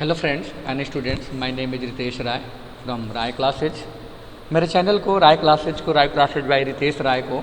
Hello friends and students, my name is Ritesh Rai from Rai classes. मेरे channel को Rai classes by Ritesh Rai को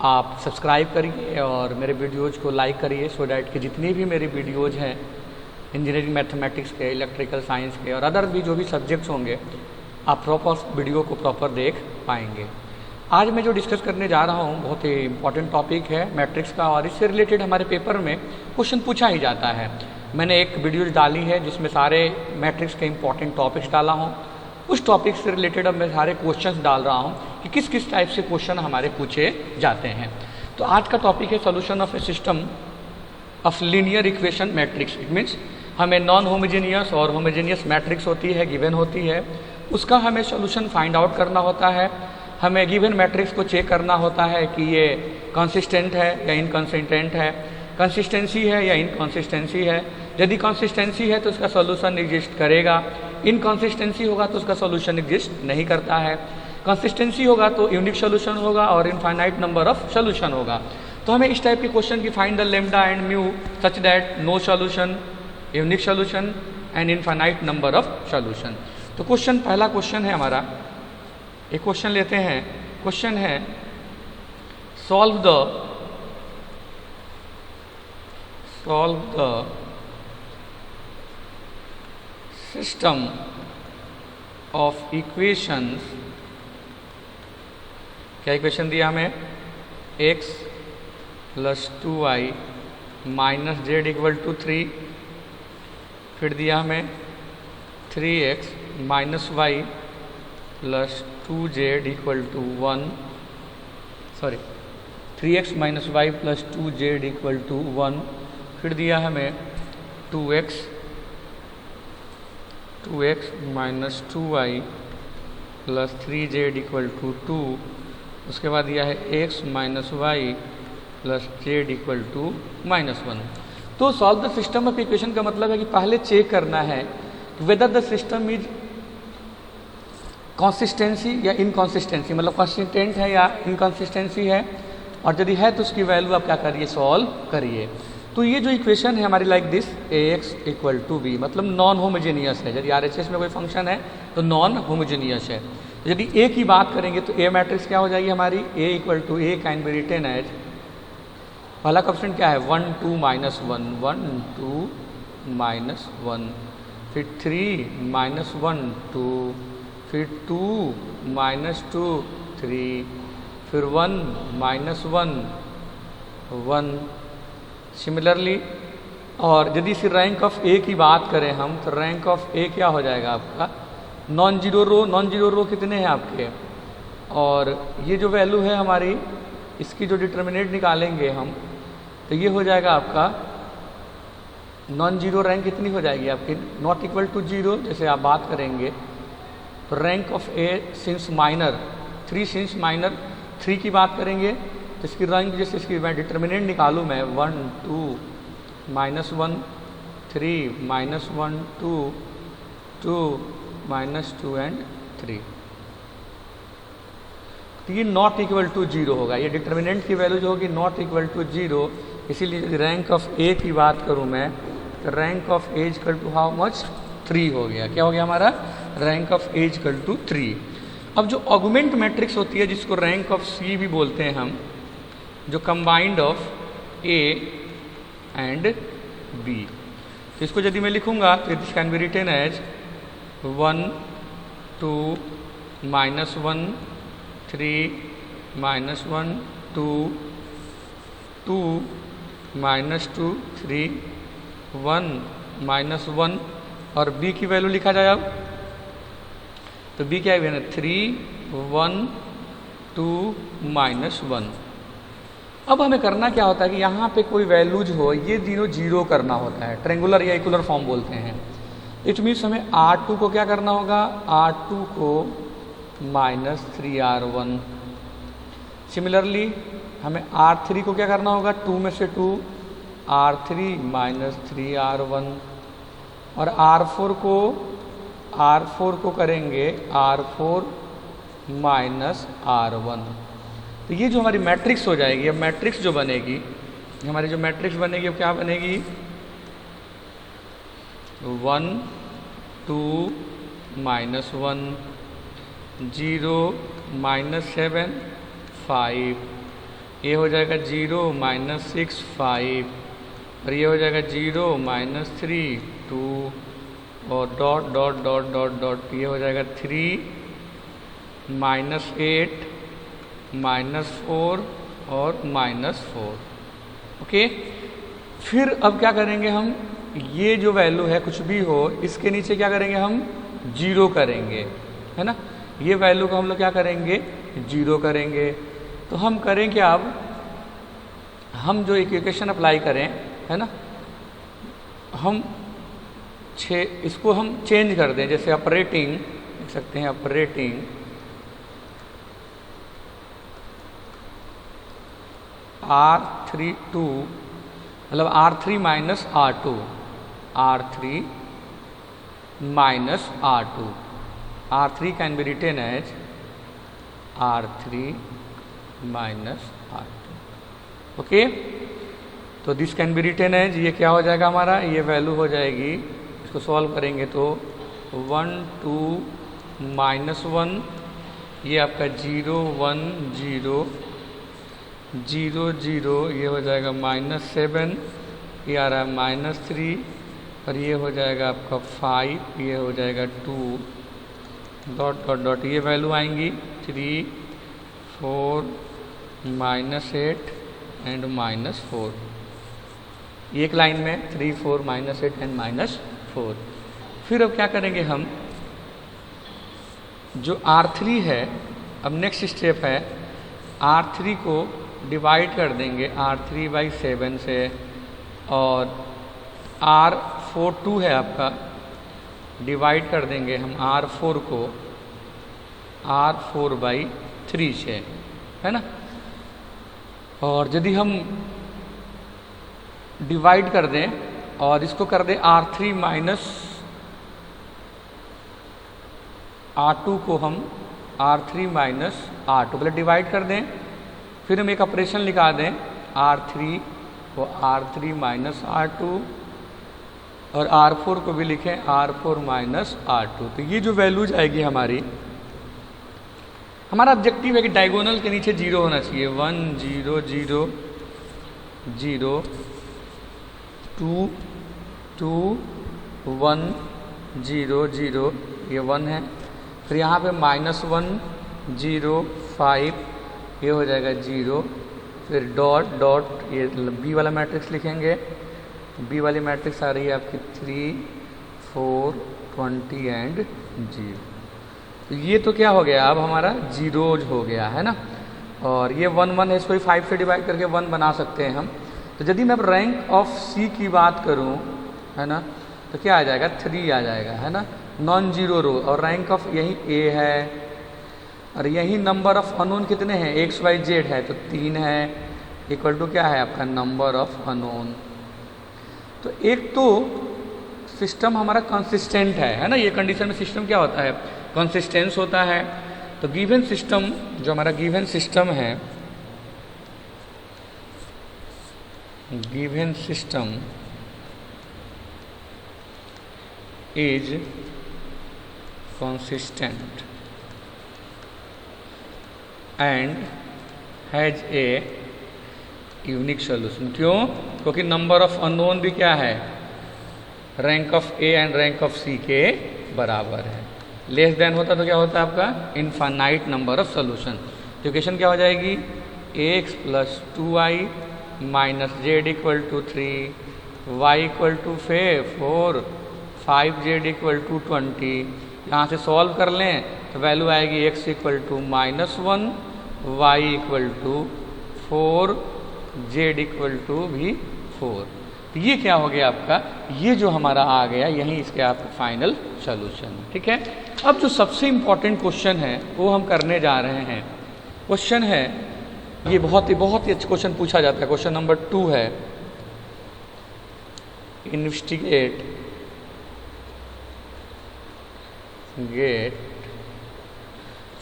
आप सब्सक्राइब करिए और मेरे वीडियोज़ को लाइक करिए सो डैट कि जितनी भी मेरी वीडियोज़ हैं इंजीनियरिंग मैथमेटिक्स के, इलेक्ट्रिकल साइंस के और अदर भी जो भी सब्जेक्ट्स होंगे आप प्रॉपर वीडियो को प्रॉपर देख पाएंगे। आज मैं जो डिस्कस करने जा रहा हूँ बहुत ही इंपॉर्टेंट टॉपिक है मैट्रिक्स का, और इससे रिलेटेड हमारे पेपर में क्वेश्चन पूछा ही जाता है। मैंने एक वीडियो डाली है जिसमें सारे मैट्रिक्स के इंपॉर्टेंट टॉपिक्स डाला हूँ। उस टॉपिक से रिलेटेड अब मैं सारे क्वेश्चंस डाल रहा हूँ कि किस किस टाइप से क्वेश्चन हमारे पूछे जाते हैं। तो आज का टॉपिक है solution of A system of linear equation matrix. It means हमें नॉन होमोजेनियस और होमोजेनियस मैट्रिक्स होती है, गिवन होती है, उसका हमें सोल्यूशन फाइंड आउट करना होता है। हमें गिवन मैट्रिक्स को चेक करना होता है कि ये कंसिस्टेंट है या इनकंसिस्टेंट है, कंसिस्टेंसी है या इनकंसिस्टेंसी है। यदि कंसिस्टेंसी है तो उसका सॉल्यूशन एग्जिस्ट करेगा, इनकंसिस्टेंसी होगा तो उसका सॉल्यूशन एग्जिस्ट नहीं करता है। कंसिस्टेंसी होगा तो यूनिक सॉल्यूशन होगा और इनफाइनाइट नंबर ऑफ सॉल्यूशन होगा। तो हमें इस टाइप के क्वेश्चन की find the lambda and mu such that no solution, unique solution and infinite number of solution. तो पहला क्वेश्चन है हमारा, एक क्वेश्चन लेते हैं। क्वेश्चन है solve the system of equations. क्या इक्वेशन दिया हमें? x plus 2y minus z equal to 3। फिर दिया हमें 3x minus y plus 2z equal to 1, sorry 3x minus y plus 2z equal to 1। फिर दिया हमें 2x minus 2y plus 3z equal to 2। उसके बाद दिया है x minus y plus z equal to minus 1। तो solve the system of equation का मतलब है कि पहले चेक करना है whether the system is consistency या इनकंसिस्टेंसी, मतलब कंसिस्टेंट है या इनकंसिस्टेंसी है, और यदि है तो उसकी वैल्यू आप क्या करिए, सॉल्व करिए। तो ये जो इक्वेशन है हमारी like this ax equal to b, मतलब नॉन होमोजेनियस है। यदि RHS में कोई फंक्शन है तो नॉन होमोजेनियस है। यदि a की बात करेंगे तो a मैट्रिक्स क्या हो जाएगी हमारी, a equal to a can be written as, पहला कोएफिशिएंट क्या है 1 2 माइनस 1, 1 2 माइनस 1, फिर 3 माइनस 1 2, फिर 2 माइनस 2 3, फिर 1 माइनस 1 1। सिमिलरली, और यदि फिर रैंक ऑफ ए की बात करें हम तो रैंक ऑफ ए क्या हो जाएगा आपका, नॉन जीरो रो कितने हैं आपके, और ये जो वैल्यू है हमारी इसकी जो डिटर्मिनेंट निकालेंगे हम तो ये हो जाएगा आपका नॉन जीरो रैंक कितनी हो जाएगी आपकी, नॉट इक्वल टू जीरो। जैसे आप बात करेंगे तो rank of A since minor 3, since minor 3 की बात करेंगे तो इसकी रैंक, जैसे इसकी मैं डिटर्मिनेंट निकालूँ मैं 1 2 माइनस 1 3 माइनस 1 2 2 माइनस 2 एंड 3, तो ये नॉट इक्वल टू जीरो होगा। ये डिटर्मिनेंट की वैल्यू जो होगी नॉट इक्वल टू जीरो। इसीलिए यदि रैंक ऑफ ए की बात करूँ मैं तो rank of A equal to how much, 3 हो गया। क्या हो गया हमारा, rank of A equal to 3। अब जो ऑगमेंट मैट्रिक्स होती है जिसको रैंक ऑफ सी भी बोलते हैं हम, जो combined of A and B, तो इसको यदि मैं लिखूंगा तो this can be written as 1 2 minus 1 3 minus 1 2 2 minus 2 3 1 minus 1, और b की वैल्यू लिखा जाए अब तो b क्या है, 3 1 2 माइनस 1। अब हमें करना क्या होता है कि यहाँ पे कोई वैल्यूज हो ये तीनों जीरो करना होता है, ट्रेंगुलर या इक्वलर फॉर्म बोलते हैं। इट मीन्स हमें R2 को क्या करना होगा, R2 को माइनस 3R1। सिमिलरली हमें R3 को क्या करना होगा, 2 में से 2 R3 माइनस 3R1, और R4 को करेंगे R4 माइनस R1। तो ये जो हमारी मैट्रिक्स हो जाएगी, अब मैट्रिक्स जो बनेगी हमारी जो मैट्रिक्स बनेगी अब क्या बनेगी, 1 2 -1 0 -7 5, ये हो जाएगा 0 -6 5, और ये हो जाएगा 0 -3 2, और dot dot dot dot dot, ये हो जाएगा 3 -8 -4 और -4। ओके, फिर अब क्या करेंगे हम, ये जो वैल्यू है कुछ भी हो, इसके नीचे क्या करेंगे हम, 0 करेंगे, है ना। ये वैल्यू को हम लोग क्या करेंगे, 0 करेंगे। तो हम करें क्या, अब हम जो इक्वेशन अप्लाई करें, है ना, हम इसको हम चेंज कर दें। जैसे ऑपरेटिंग लिख सकते हैं, ऑपरेटिंग R32, मतलब R3 minus R2, R3 minus R2, R3 can be written as R3 minus R2। Okay, तो this can be written as, ये क्या हो जाएगा हमारा, ये वैल्यू हो जाएगी, इसको सॉल्व करेंगे तो 1 2 -1, ये आपका 0 1 0 0 0, ये हो जाएगा -7, ये आ रहा है -3, और ये हो जाएगा आपका 5, ये हो जाएगा 2, डॉट डॉट डॉट, ये वैल्यू आएंगी 3 4 -8 एंड -4, एक लाइन में 3 4 -8 एंड -4। फिर अब क्या करेंगे हम, जो R3 है, अब नेक्स्ट स्टेप है, R3 को डिवाइड कर देंगे R3/7 से, और R42 है आपका, डिवाइड कर देंगे हम R4 को R4/3 से, है ना। और यदि हम डिवाइड कर दें और इसको कर दें R3 माइनस R2 को हम R3 माइनस R2, मतलब डिवाइड कर दें, फिर हम एक ऑपरेशन लिखा दें R3 को R3 माइनस R2, और R4 को भी लिखें R4 माइनस R2। तो ये जो वैल्यूज आएगी हमारी, हमारा ऑब्जेक्टिव है कि डायगोनल के नीचे 0 होना चाहिए। 1 0 0 0 2 2 1 0 0, ये 1 है। फिर यहाँ पे -1 0 5, ये हो जाएगा 0, फिर डॉट डॉट, ये बी वाला मैट्रिक्स लिखेंगे, बी वाली मैट्रिक्स आ रही है आपकी 3 4 20 एंड 0। तो ये तो क्या हो गया, अब हमारा जीरोज हो गया, है ना। और ये 1 1 है, इसको 5 से डिवाइड करके 1 बना सकते हैं हम। तो यदि मैं अब रैंक ऑफ सी की बात करूं, है ना, तो क्या आ जाएगा, 3 आ जाएगा, है ना, नॉन जीरो रो। और रैंक ऑफ यही ए है, और यही नंबर ऑफ अननोन कितने हैं, एक्स वाई जेड है, तो 3 है, इक्वल टू क्या है आपका, नंबर ऑफ अननोन। तो एक तो सिस्टम हमारा कंसिस्टेंट है ना, ये कंडीशन में सिस्टम क्या होता है, कंसिस्टेंस होता है। तो गिवन सिस्टम, जो हमारा गिवन सिस्टम है, given system is consistent and has a unique solution. क्यों, क्योंकि नंबर ऑफ अननोन भी क्या है, rank of A and rank of C के बराबर है। लेस देन होता तो क्या होता है आपका, इनफाइनाइट नंबर ऑफ सोल्यूशन। तो इक्वेशन क्या हो जाएगी, x + 2y - z = 3, y = 4, 5z = 20। यहाँ से सॉल्व कर लें तो वैल्यू आएगी x = -1, y = 4, z = भी 4। तो ये क्या हो गया आपका, ये जो हमारा आ गया, यही इसके आपका फाइनल सोल्यूशन। ठीक है, अब जो सबसे इम्पॉर्टेंट क्वेश्चन है वो हम करने जा रहे हैं। क्वेश्चन है, ये बहुत ही अच्छा क्वेश्चन पूछा जाता है। क्वेश्चन नंबर 2 है, investigate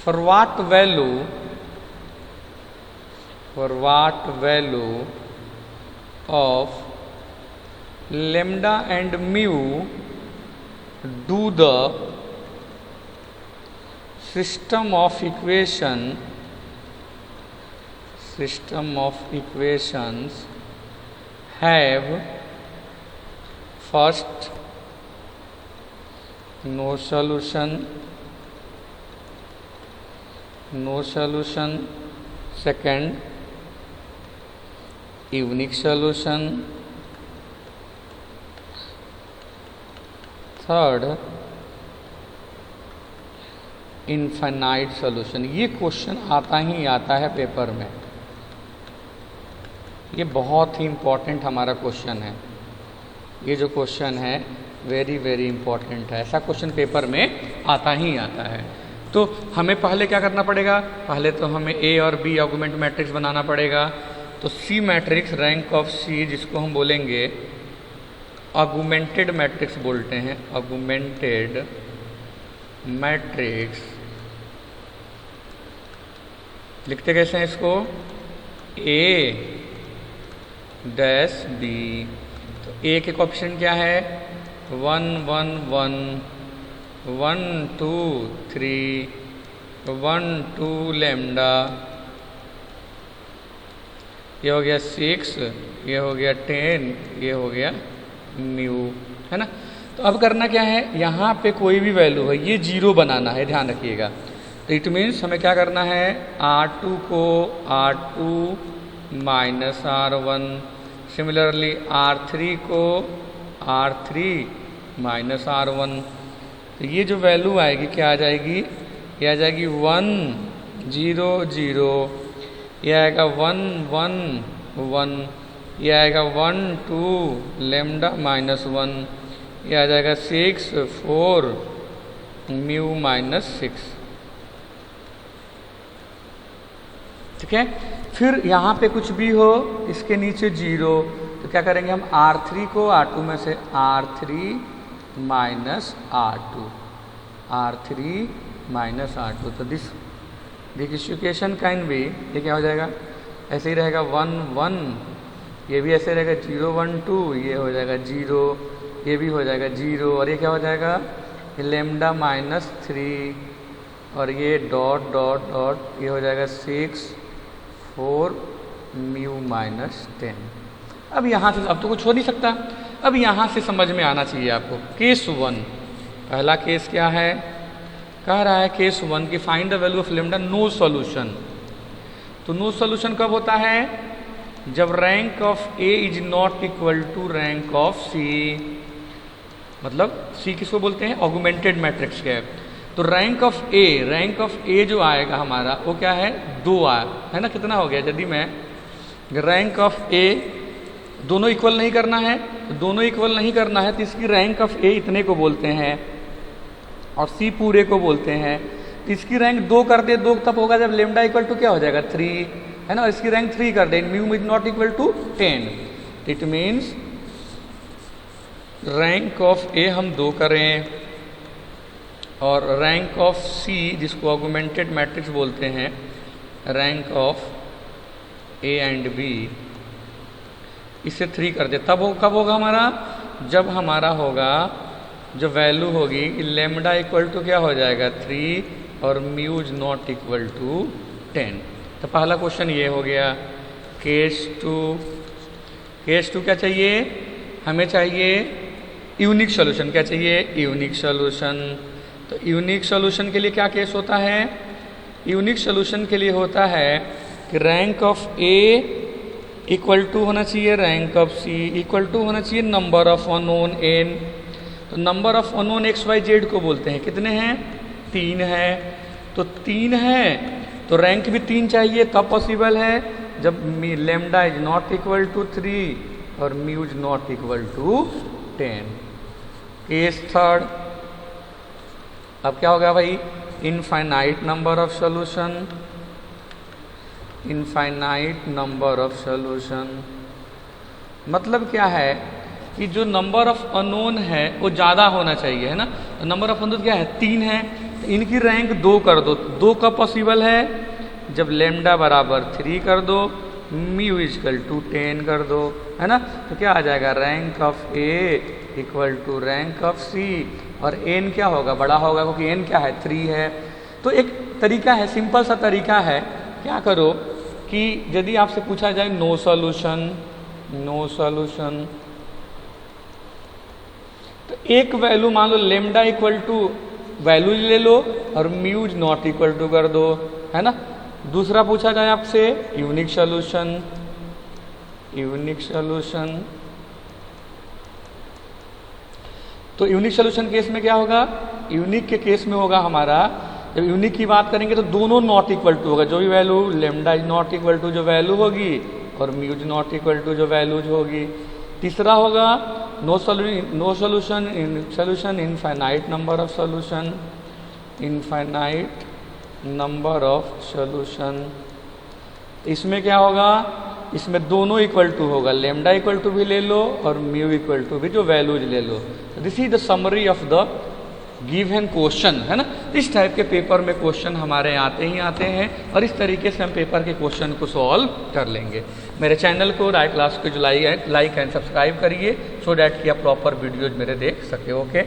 for what value of lambda and mu do the system of equations have first no solution, second unique solution, third infinite solution. ये क्वेश्चन आता ही आता है पेपर में, ये बहुत ही इम्पोर्टेंट हमारा क्वेश्चन है। ये जो क्वेश्चन है वेरी वेरी इम्पोर्टेंट है, ऐसा क्वेश्चन पेपर में आता ही आता है। तो हमें पहले क्या करना पड़ेगा, पहले तो हमें ए और बी आर्गुमेंट मैट्रिक्स बनाना पड़ेगा। तो सी मैट्रिक्स रैंक ऑफ सी, जिसको हम बोलेंगे आर्गुमेंटेड मैट्रिक्स बोलते हैं, आर्गुमेंटेड मैट्रिक्स। लिखते कैसे हैं इसको, ए डैश बी। तो ए के कोएफिशिएंट क्या है, 1 1 1 1 2 3 1 2 लैम्डा, ये हो गया 6, ये हो गया 10, ये हो गया म्यू, है ना। तो अब करना क्या है, यहाँ पे कोई भी वैल्यू है ये 0 बनाना है, ध्यान रखिएगा। तो इट मीन्स हमें क्या करना है, R2 को R2 minus R1, similarly R3 को R3 माइनस R1। तो ये जो वैल्यू आएगी क्या आ जाएगी, ये आ जाएगी 1 0 0, ये आएगा 1 1 1, ये आएगा 1 2 लैम्डा माइनस 1, ये आ जाएगा 6 4 म्यू माइनस 6। ठीक है, फिर यहाँ पे कुछ भी हो इसके नीचे 0, तो क्या करेंगे हम, R3 को R2 में से R3 minus R2, R3 minus R2। तो दिस इक्वेशन कैन बी, ये क्या हो जाएगा, ऐसे ही रहेगा 1 1, ये भी ऐसे रहेगा 0 1 2, ये हो जाएगा 0, ये भी हो जाएगा 0, और ये क्या हो जाएगा, लैम्डा माइनस 3, और ये डॉट डॉट डॉट, ये हो जाएगा 6 4 म्यू माइनस 10। अब यहाँ से, अब तो कुछ हो नहीं सकता, अब यहाँ से समझ में आना चाहिए आपको। केस 1, पहला केस क्या है, कह रहा है केस 1 की find the value of lambda, no solution. तो नो सॉल्यूशन कब होता है, जब rank of A is not equal to rank of C. मतलब सी किसको बोलते हैं, ऑगमेंटेड मैट्रिक्स के। तो रैंक ऑफ ए जो आएगा हमारा वो क्या है, 2 आया है ना। कितना हो गया, यदि मैं रैंक ऑफ ए, दोनों इक्वल नहीं करना है, तो दोनों इक्वल नहीं करना है तो इसकी रैंक ऑफ ए इतने को बोलते हैं और सी पूरे को बोलते हैं। तो इसकी रैंक 2 कर दे, 2 तब होगा जब लैम्डा इक्वल टू क्या हो जाएगा, 3, है ना। और इसकी रैंक 3 कर दे, mu is not equal to 10। It means rank of A हम 2 करें और रैंक ऑफ सी, जिसको ऑगमेंटेड मैट्रिक्स बोलते हैं, rank of A and B, इसे 3 कर दे। तब कब होगा हमारा, जब हमारा होगा, जो वैल्यू होगी लैम्डा इक्वल टू क्या हो जाएगा 3 और mu is not equal to 10। तो पहला क्वेश्चन ये हो गया। केस 2 क्या चाहिए, हमें चाहिए यूनिक सॉल्यूशन। क्या चाहिए, यूनिक सॉल्यूशन। तो यूनिक सॉल्यूशन के लिए क्या केस होता है, यूनिक सॉल्यूशन के लिए होता है कि rank of A equal to होना चाहिए rank of C, equal to होना चाहिए नंबर ऑफ अननोन n। तो number of unknown x y z को बोलते हैं, कितने हैं, 3 है। तो 3 है तो रैंक भी 3 चाहिए, तब पॉसिबल है जब lambda is not equal to 3 और mu is not equal to 10। Case 3, अब क्या होगा भाई, infinite number of solution, infinite number of solution. मतलब क्या है कि जो नंबर ऑफ अननोन है वो ज़्यादा होना चाहिए, है ना। तो नंबर ऑफ अननोन क्या है, 3 है, तो इनकी रैंक 2 कर दो। 2 कब पॉसिबल है, जब लैम्डा बराबर 3 कर दो, म्यू इक्वल टू 10 कर दो, है ना। तो क्या आ जाएगा, rank of A equal to rank of C, और एन क्या होगा, बड़ा होगा क्योंकि एन क्या है 3 है। तो एक तरीका है, सिंपल सा तरीका है, क्या करो कि यदि आपसे पूछा जाए नो सॉल्यूशन, तो एक वैल्यू मान लो लेमडा इक्वल टू वैल्यू ले लो और म्यूज नॉट इक्वल टू कर दो, है ना। दूसरा पूछा जाए आपसे यूनिक सॉल्यूशन, तो यूनिक सॉल्यूशन केस में क्या होगा, यूनिक के केस में होगा हमारा, जब यूनिक की बात करेंगे तो दोनों नॉट इक्वल टू होगा, जो भी value lambda is not equal to जो वैल्यू होगी और म्यूज नॉट इक्वल टू जो वैल्यूज होगी। तीसरा होगा no solution infinite number of solution. इसमें क्या होगा, इसमें दोनों इक्वल टू होगा, लेमडा इक्वल टू भी ले लो और म्यू इक्वल टू भी जो वैल्यूज ले लो। This is the summary of the given question, है ना। इस टाइप के पेपर में क्वेश्चन हमारे आते ही आते हैं और इस तरीके से हम पेपर के क्वेश्चन को सॉल्व कर लेंगे। मेरे चैनल को राय क्लास को जो लाइक एंड सब्सक्राइब करिए, सो डैट कि आप प्रॉपर वीडियोज मेरे देख सके। ओके।